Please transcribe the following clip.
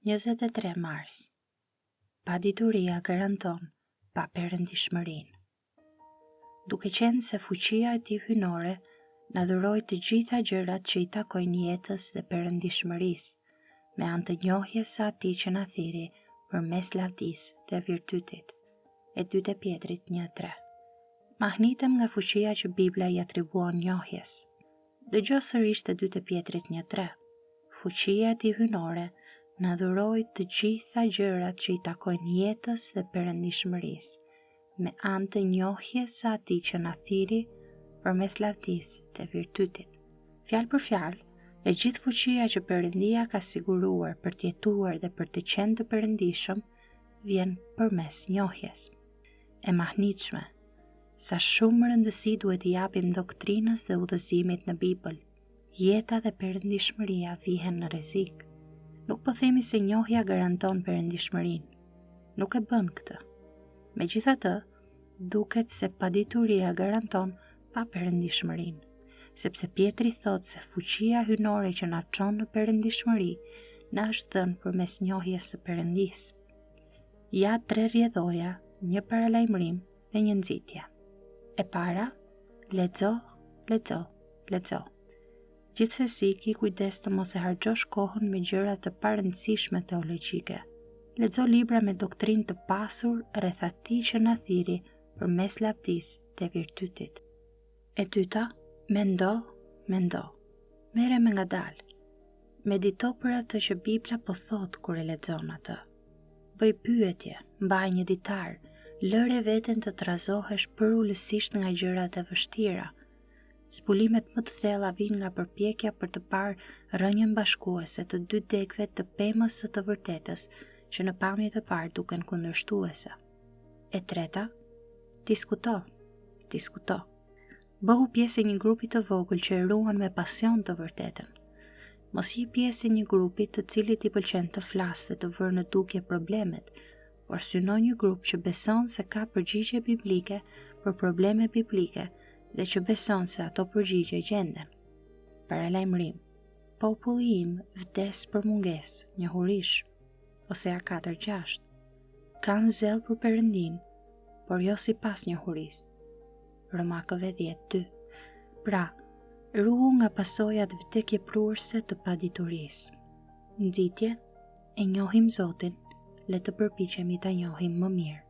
23 mars. Padituria garanton pa perëndishmërinë. Duke qenë se fuqia e tij hyjnore na dhuroi të gjitha gjërat që i takojnë jetës dhe perëndishmërisë, me anë të njohjes së atij që na thiri përmes lavdisë dhe virtytit. E 2 Pjetrit 1:3. Mahnitem nga fuqia që Bibla i atribuon njohjes. Dëgjoj sërish të 2 Pjetrit 1:3. Fuqia e tij hyjnore na dhuroi të gjitha gjërat që i takojnë jetës dhe perëndishmërisë, me anë të njohjes së atij që na thiri përmes lavdisë dhe virtytit. Fjalë për fjalë, e gjithë fuqia që Perëndia ka siguruar për të jetuar dhe për të qenë të perëndishëm vjen përmes njohjes. E mahnitshme, sa shumë rëndësi duhet i japim doktrinës dhe udhëzimit në Bibël. Jeta dhe perëndishmëria vihen në rrezik. Nuk po themi se njohja garanton perëndishmërinë. Nuk e bën këtë. Megjithatë, duket se padituria garanton pa perëndishmërinë, sepse Pietri thot se fuqia hyjnore që na çon në perëndishmëri na është dhënë përmes njohjes së Perëndisë. Ja 3 rrjedhoja, një paralajmërim dhe një nxitje. E para, lexo. Gjithsesi, ki kujdes të mos e harxhosh kohën me gjëra të parëndësishme teologjike. Lexo libra me doktrinë të pasur rreth atij që na thiri përmes lavdisë dhe virtytit. E dyta, mendo. Merre me ngadalë. Medito për atë që Bibla po thot kur e lexon atë. Bëj pyetje, mbaj një ditar, lëre veten të trazohesh përulësisht nga gjërat e vështira. Zbulimet më të thella vijnë nga përpjekja për të parë rrënjën bashkuese të 2 degëve të pemës së të vërtetës që në pamje të parë duken kundërshtuese. E treta, diskuto. Bëhu pjesë e një grupi të vogël që e ruan me pasion të vërtetën. Mos je pjesë e një grupi të cilit i pëlqen të flasë dhe të vërë në dukje problemet, por syno një grup që beson se ka përgjigje biblike për probleme biblike dhe që beson se ato përgjigje gjenden. Paralajmërim. Populli im vdes për mungesë, njohurish. Osea 4:6. Kanë zell për Perëndinë, por jo sipas njohurisë. Romakëve 10:2. Pra, ruhu nga pasojat vdekjepruese të paditurisë. Nxitje, e njohim Zotin, le të përpiqemi ta njohim më mirë.